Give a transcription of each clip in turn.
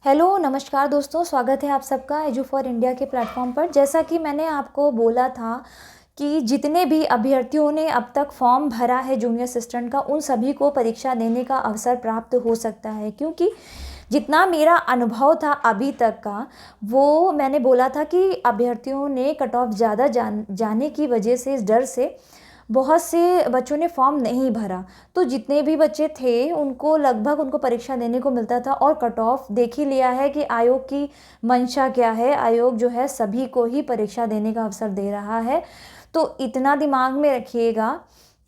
Hello नमस्कार दोस्तों, स्वागत है आप सबका एजू फॉर इंडिया के प्लेटफॉर्म पर। जैसा कि मैंने आपको बोला था कि जितने भी अभ्यर्थियों ने अब तक फॉर्म भरा है जूनियर असिस्टेंट का, उन सभी को परीक्षा देने का अवसर प्राप्त हो सकता है। क्योंकि जितना मेरा अनुभव था अभी तक का, वो मैंने बोला था कि अभ्यर्थियों ने कट ऑफ ज़्यादा जाने की वजह से, इस डर से बहुत से बच्चों ने फॉर्म नहीं भरा। तो जितने भी बच्चे थे उनको लगभग उनको परीक्षा देने को मिलता था, और कट ऑफ देख ही लिया है कि आयोग की मंशा क्या है। आयोग जो है सभी को ही परीक्षा देने का अवसर दे रहा है। तो इतना दिमाग में रखिएगा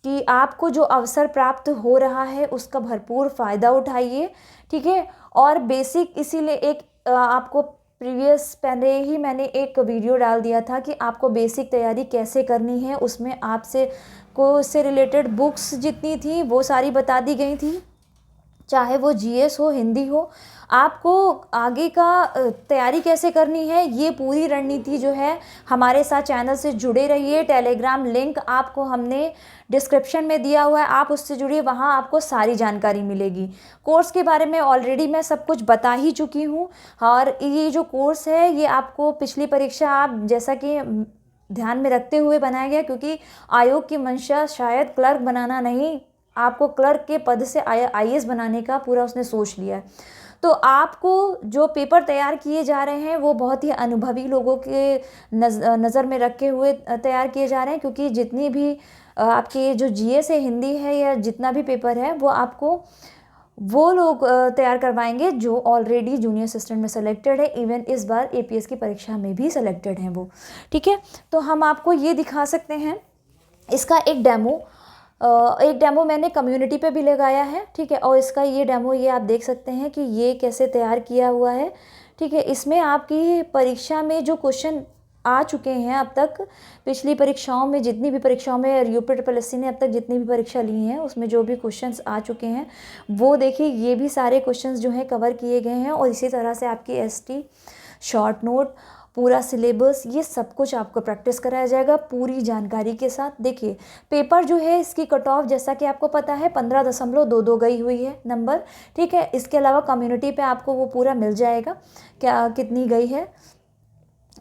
कि आपको जो अवसर प्राप्त हो रहा है उसका भरपूर फ़ायदा उठाइए, ठीक है। और बेसिक इसीलिए आपको पहले ही मैंने एक वीडियो डाल दिया था कि आपको बेसिक तैयारी कैसे करनी है। उसमें आपसे उससे रिलेटेड बुक्स जितनी थी वो सारी बता दी गई थी, चाहे वो जीएस हो, हिंदी हो। आपको आगे का तैयारी कैसे करनी है, ये पूरी रणनीति जो है, हमारे साथ चैनल से जुड़े रहिए। टेलीग्राम लिंक आपको हमने डिस्क्रिप्शन में दिया हुआ है, आप उससे जुड़िए, वहाँ आपको सारी जानकारी मिलेगी। कोर्स के बारे में ऑलरेडी मैं सब कुछ बता ही चुकी हूँ। और ये जो कोर्स है ये आपको पिछली परीक्षा, आप जैसा कि ध्यान में रखते हुए बनाया गया, क्योंकि आयोग की मंशा शायद क्लर्क बनाना नहीं, आपको क्लर्क के पद से आईएएस बनाने का पूरा उसने सोच लिया है। तो आपको जो पेपर तैयार किए जा रहे हैं वो बहुत ही अनुभवी लोगों के नज़र में रखे हुए तैयार किए जा रहे हैं। क्योंकि जितनी भी आपके जो जीएस है, हिंदी है, या जितना भी पेपर है, वो आपको वो लोग तैयार करवाएंगे जो ऑलरेडी जूनियर असिस्टेंट में सेलेक्टेड है। इवन इस बार एपीएस की परीक्षा में भी सेलेक्टेड हैं वो, ठीक है। तो हम आपको ये दिखा सकते हैं, इसका एक डेमो मैंने कम्युनिटी पे भी लगाया है, ठीक है। और इसका ये डेमो, ये आप देख सकते हैं कि ये कैसे तैयार किया हुआ है, ठीक है। इसमें आपकी परीक्षा में जो क्वेश्चन आ चुके हैं अब तक, पिछली परीक्षाओं में, जितनी भी परीक्षाओं में यूपीएससी ने अब तक जितनी भी परीक्षा ली हैं उसमें जो भी क्वेश्चंस आ चुके हैं वो देखिए, ये भी सारे क्वेश्चंस जो हैं कवर किए गए हैं। और इसी तरह से आपकी एसटी शॉर्ट नोट, पूरा सिलेबस, ये सब कुछ आपको प्रैक्टिस कराया जाएगा पूरी जानकारी के साथ। देखिए पेपर जो है, इसकी कट ऑफ जैसा कि आपको पता है 15.22 गई हुई है नंबर, ठीक है। इसके अलावा कम्युनिटी पे आपको वो पूरा मिल जाएगा क्या कितनी गई है।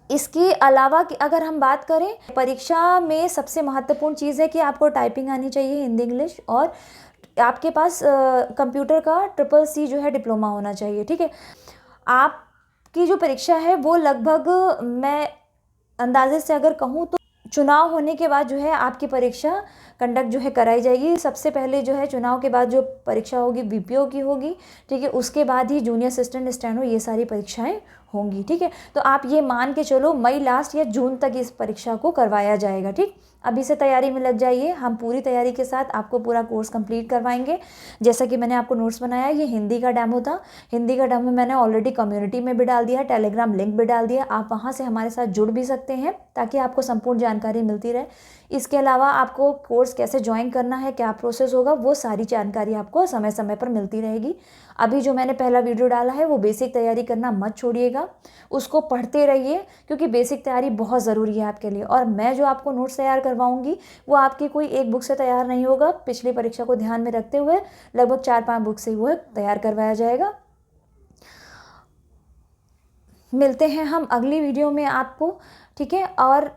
इसके अलावा कि अगर हम बात करें, परीक्षा में सबसे महत्वपूर्ण चीज़ है कि आपको टाइपिंग आनी चाहिए, हिंदी इंग्लिश, और आपके पास कंप्यूटर का CCC जो है डिप्लोमा होना चाहिए, ठीक है। आपकी जो परीक्षा है वो लगभग, मैं अंदाजे से अगर कहूँ तो, चुनाव होने के बाद जो है आपकी परीक्षा कंडक्ट जो है कराई जाएगी। सबसे पहले जो है चुनाव के बाद जो परीक्षा होगी बीपीओ की होगी, ठीक है। उसके बाद ही जूनियर असिस्टेंट, स्टेनो, ये सारी परीक्षाएं होंगी, ठीक है। तो आप ये मान के चलो मई लास्ट या जून तक इस परीक्षा को करवाया जाएगा, ठीक। अभी से तैयारी में लग जाइए, हम पूरी तैयारी के साथ आपको पूरा कोर्स कंप्लीट करवाएंगे। जैसा कि मैंने आपको नोट्स बनाया, ये हिंदी का डेमो था। हिंदी का डेमो मैंने ऑलरेडी कम्युनिटी में भी डाल दिया, टेलीग्राम लिंक भी डाल दिया, आप वहाँ से हमारे साथ जुड़ भी सकते हैं ताकि आपको संपूर्ण जानकारी मिलती रहे। इसके अलावा आपको कोर्स कैसे ज्वाइन करना है, क्या प्रोसेस होगा, वो सारी जानकारी आपको समय समय पर मिलती रहेगी। अभी जो मैंने पहला वीडियो डाला है वो बेसिक तैयारी करना मत छोड़िएगा, उसको पढ़ते रहिए, क्योंकि बेसिक तैयारी बहुत ज़रूरी है आपके लिए। और मैं जो आपको नोट्स तैयार करवाऊंगी वो आपकी कोई एक बुक से तैयार नहीं होगा, पिछली परीक्षा को ध्यान में रखते हुए लगभग 4-5 बुक से वो तैयार करवाया जाएगा। मिलते हैं हम अगली वीडियो में आपको, ठीक है। और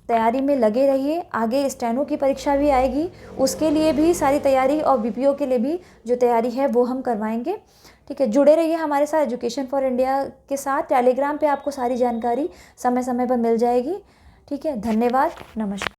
तैयारी में लगे रहिए, आगे स्टेनो की परीक्षा भी आएगी, उसके लिए भी सारी तैयारी, और बीपीओ के लिए भी जो तैयारी है वो हम करवाएंगे, ठीक है। जुड़े रहिए हमारे साथ एजुकेशन फॉर इंडिया के साथ। टेलीग्राम पे आपको सारी जानकारी समय समय पर मिल जाएगी, ठीक है। धन्यवाद, नमस्कार।